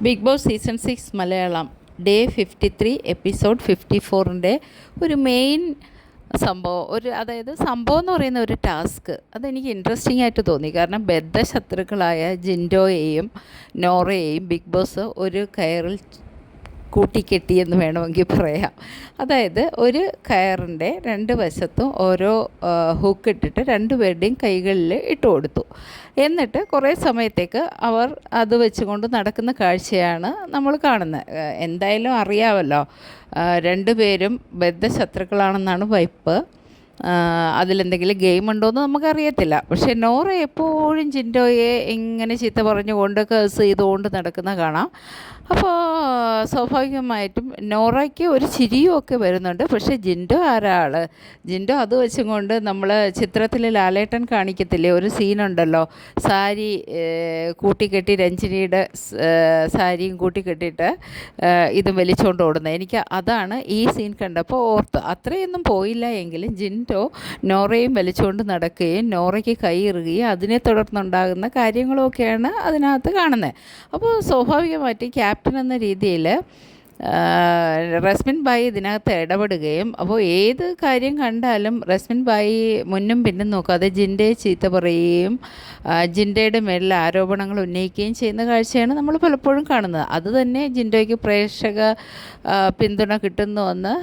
Big Boss season 6 Malayalam day 53 episode 54ൻ്റെ ഒരു main സംഭവം അതായത് സംഭവം എന്ന് പറയുന്ന ഒരു ടാസ്ക് അതെനിക്ക് ഇൻട്രസ്റ്റിംഗ് ആയിട്ട് തോന്നി. കാരണം ബദ്ധശത്രുക്കളായ ജിൻഡോയെയും നോറയെയും ബിഗ് ബോസ് ഒരു കയറിൽ കൂട്ടിക്കെട്ടിയെന്ന് വേണമെങ്കിൽ പറയാം. അതായത് ഒരു കയറിൻ്റെ രണ്ട് വശത്തും ഓരോ ഹുക്ക് ഇട്ടിട്ട് രണ്ടുപേരുടെയും കൈകളിൽ ഇട്ട് കൊടുത്തു. എന്നിട്ട് കുറേ സമയത്തേക്ക് അവർ അത് വെച്ചുകൊണ്ട് നടക്കുന്ന കാഴ്ചയാണ് നമ്മൾ കാണുന്നത്. എന്തായാലും അറിയാമല്ലോ, രണ്ടുപേരും ബദ്ധശത്രുക്കളാണെന്നാണ് വൈപ്പ്. അതിലെന്തെങ്കിലും ഗെയിം ഉണ്ടോയെന്ന് നമുക്കറിയത്തില്ല. പക്ഷേ നോറ എപ്പോഴും ജിൻഡോയെ ഇങ്ങനെ ചീത്ത പറഞ്ഞുകൊണ്ട് കേസ് ചെയ്തുകൊണ്ട് നടക്കുന്ന കാണാം. അപ്പോൾ സ്വാഭാവികമായിട്ടും നോറയ്ക്ക് ഒരു ചിരിയും ഒക്കെ വരുന്നുണ്ട്. പക്ഷേ ജിൻഡോ ജിൻഡോ അത് വെച്ചും കൊണ്ട് നമ്മൾ ചിത്രത്തിൽ ലാലേട്ടൻ കാണിക്കത്തില്ലേ, ഒരു സീനുണ്ടല്ലോ, സാരി കൂട്ടിക്കെട്ടി രഞ്ജിനിയുടെ സാരിയും കൂട്ടിക്കെട്ടിയിട്ട് ഇത് വലിച്ചുകൊണ്ട് ഓടുന്നത്. എനിക്ക് അതാണ് ഈ സീൻ കണ്ടപ്പോൾ ഓർത്ത്. അത്രയൊന്നും പോയില്ല എങ്കിലും ജിൻഡോ നോറയും വലിച്ചുകൊണ്ട് നടക്കുകയും നോറയ്ക്ക് കൈയിറുകയും അതിനെ തുടർന്നുണ്ടാകുന്ന കാര്യങ്ങളൊക്കെയാണ് അതിനകത്ത് കാണുന്നത്. അപ്പോൾ സ്വാഭാവികമായിട്ട് ക്യാപ്റ്റൻ എന്ന രീതിയിൽ റസ്മിൻ ബായി ഇതിനകത്ത് ഇടപെടുകയും, അപ്പോൾ ഏത് കാര്യം കണ്ടാലും റസ്മിൻ ബായി മുന്നും പിന്നും നോക്കാതെ ജിൻഡയെ ചീത്ത പറയുകയും ജിൻഡയുടെ മേലിൽ ആരോപണങ്ങൾ ഉന്നയിക്കുകയും ചെയ്യുന്ന കാഴ്ചയാണ് നമ്മൾ പലപ്പോഴും കാണുന്നത്. അതുതന്നെ ജിൻഡോയ്ക്ക് പ്രേക്ഷക പിന്തുണ കിട്ടുന്നുവെന്ന്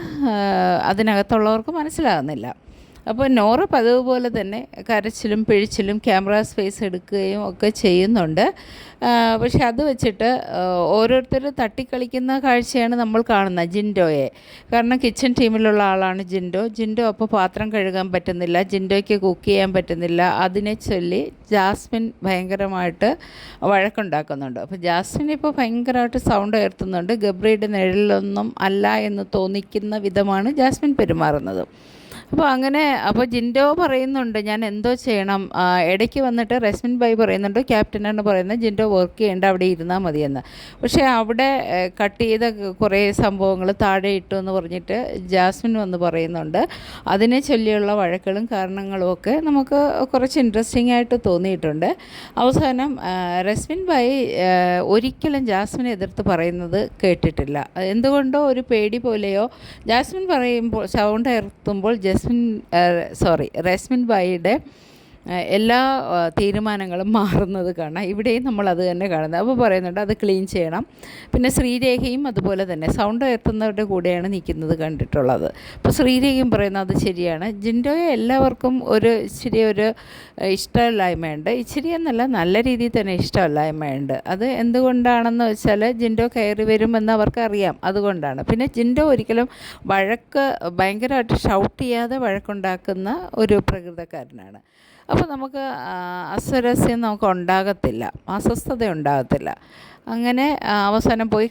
അതിനകത്തുള്ളവർക്ക് മനസ്സിലാകുന്നില്ല. അപ്പോൾ നോറ പതിവ് പോലെ തന്നെ കരച്ചിലും പിഴിച്ചിലും ക്യാമറ സ്പേസ് എടുക്കുകയും ഒക്കെ ചെയ്യുന്നുണ്ട്. പക്ഷെ അത് വെച്ചിട്ട് ഓരോരുത്തർ തട്ടിക്കളിക്കുന്ന കാഴ്ചയാണ് നമ്മൾ കാണുന്നത് ജിൻഡോയെ. കാരണം കിച്ചൺ ടീമിലുള്ള ആളാണ് ജിൻഡോ അപ്പോൾ പാത്രം കഴുകാൻ പറ്റുന്നില്ല, ജിൻഡോയ്ക്ക് കുക്ക് ചെയ്യാൻ പറ്റുന്നില്ല. അതിനെ ചൊല്ലി ജാസ്മിൻ ഭയങ്കരമായിട്ട് വഴക്കുണ്ടാക്കുന്നുണ്ട്. അപ്പോൾ ജാസ്മിൻ ഇപ്പോൾ ഭയങ്കരമായിട്ട് സൗണ്ട് ഉയർത്തുന്നുണ്ട്. ഗബ്രിയുടെ നിഴലിലൊന്നും അല്ല എന്ന് തോന്നിക്കുന്ന വിധമാണ് ജാസ്മിൻ പെരുമാറുന്നത്. അപ്പോൾ ജിൻഡോ പറയുന്നുണ്ട് ഞാൻ എന്തോ ചെയ്യണം. ഇടയ്ക്ക് വന്നിട്ട് റസ്മിൻ ബായി പറയുന്നുണ്ട്, ക്യാപ്റ്റനാണ് പറയുന്നത് ജിൻഡോ വർക്ക് ചെയ്യേണ്ട, അവിടെ ഇരുന്നാൽ മതിയെന്ന്. പക്ഷേ അവിടെ കട്ട് ചെയ്ത കുറേ സംഭവങ്ങൾ താഴെ ഇട്ടു എന്ന് പറഞ്ഞിട്ട് ജാസ്മിൻ വന്ന് പറയുന്നുണ്ട്. അതിനെ ചൊല്ലിയുള്ള വഴക്കുകളും കാരണങ്ങളും ഒക്കെ നമുക്ക് കുറച്ച് ഇൻട്രസ്റ്റിംഗ് ആയിട്ട് തോന്നിയിട്ടുണ്ട്. അവസാനം റസ്മിൻ ബായി ഒരിക്കലും ജാസ്മിനെ എതിർത്ത് പറയുന്നത് കേട്ടിട്ടില്ല. എന്തുകൊണ്ടോ ഒരു പേടി പോലെയോ, ജാസ്മിൻ പറയുമ്പോൾ സൗണ്ട് ഉയർത്തുമ്പോൾ റസ്മിൻ ബായിയുടെ എല്ലാ തീരുമാനങ്ങളും മാറുന്നത് കാണാം. ഇവിടെയും നമ്മൾ അത് തന്നെ കാണുന്നത്. അപ്പോൾ പറയുന്നുണ്ട് അത് ക്ലീൻ ചെയ്യണം. പിന്നെ ശ്രീരേഖയും അതുപോലെ തന്നെ സൗണ്ട് ഉയർത്തുന്നവരുടെ കൂടെയാണ് നിൽക്കുന്നത് കണ്ടിട്ടുള്ളത്. അപ്പോൾ ശ്രീരേഖയും പറയുന്നത് അത് ശരിയാണ്. ജിൻഡോയെ എല്ലാവർക്കും ഒരു ഇഷ്ടമില്ലായ്മയുണ്ട്. ഇച്ചിരി എന്നല്ല, നല്ല രീതിയിൽ തന്നെ ഇഷ്ടമില്ലായ്മയുണ്ട്. അത് എന്തുകൊണ്ടാണെന്ന് വെച്ചാൽ ജിൻഡോ കയറി വരുമെന്ന് അവർക്കറിയാം, അതുകൊണ്ടാണ്. പിന്നെ ജിൻഡോ ഒരിക്കലും ഭയങ്കരമായിട്ട് ഷൗട്ട് ചെയ്യാതെ വഴക്കുണ്ടാക്കുന്ന ഒരു പ്രകൃതക്കാരനാണ്. അപ്പോൾ നമുക്ക് അസ്വരസ്യം അസ്വസ്ഥത ഉണ്ടാകത്തില്ല. അങ്ങനെ അവസാനം പോയി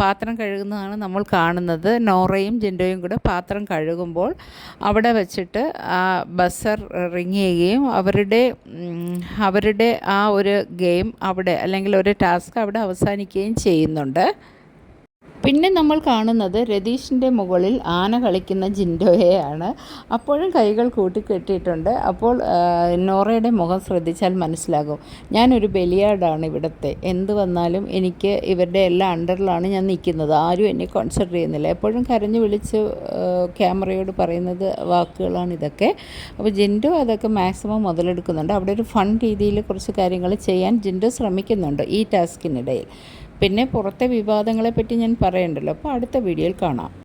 പാത്രം കഴുകുന്നതാണ് നമ്മൾ കാണുന്നത്. നോറയും ജിൻഡോയും കൂടെ പാത്രം കഴുകുമ്പോൾ അവിടെ വെച്ചിട്ട് ആ ബസർ റിങ് ചെയ്യുകയും അവരുടെ ആ ഒരു ഗെയിം അവിടെ, അല്ലെങ്കിൽ ഒരു ടാസ്ക് അവിടെ അവസാനിക്കുകയും ചെയ്യുന്നുണ്ട്. പിന്നെ നമ്മൾ കാണുന്നത് രതീഷിൻ്റെ മുകളിൽ ആന കളിക്കുന്ന ജിൻഡോയെയാണ്. അപ്പോഴും കൈകൾ കൂട്ടിക്കെട്ടിയിട്ടുണ്ട്. അപ്പോൾ നോറയുടെ മുഖം ശ്രദ്ധിച്ചാൽ മനസ്സിലാകും, ഞാനൊരു ബലിയാടാണ് ഇവിടുത്തെ, എന്ത് വന്നാലും എനിക്ക് ഇവരുടെ എല്ലാം അണ്ടറിലാണ് ഞാൻ നിൽക്കുന്നത്, ആരും എന്നെ കോൺസെൻട്രേറ്റ് ചെയ്യുന്നില്ല. എപ്പോഴും കരഞ്ഞു വിളിച്ച് ക്യാമറയോട് പറയുന്നത് വാക്കുകളാണ് ഇതൊക്കെ. അപ്പോൾ ജിൻഡോ അതൊക്കെ മാക്സിമം മുതലെടുക്കുന്നുണ്ട്. അവിടെ ഒരു ഫൺ രീതിയിൽ കുറച്ച് കാര്യങ്ങൾ ചെയ്യാൻ ജിൻഡോ ശ്രമിക്കുന്നുണ്ട് ഈ ടാസ്കിനിടയിൽ. പിന്നെ പുറത്തെ വിവാദങ്ങളെപ്പറ്റി ഞാൻ പറയണ്ടല്ലോ, അപ്പോൾ അടുത്ത വീഡിയോയിൽ കാണാം.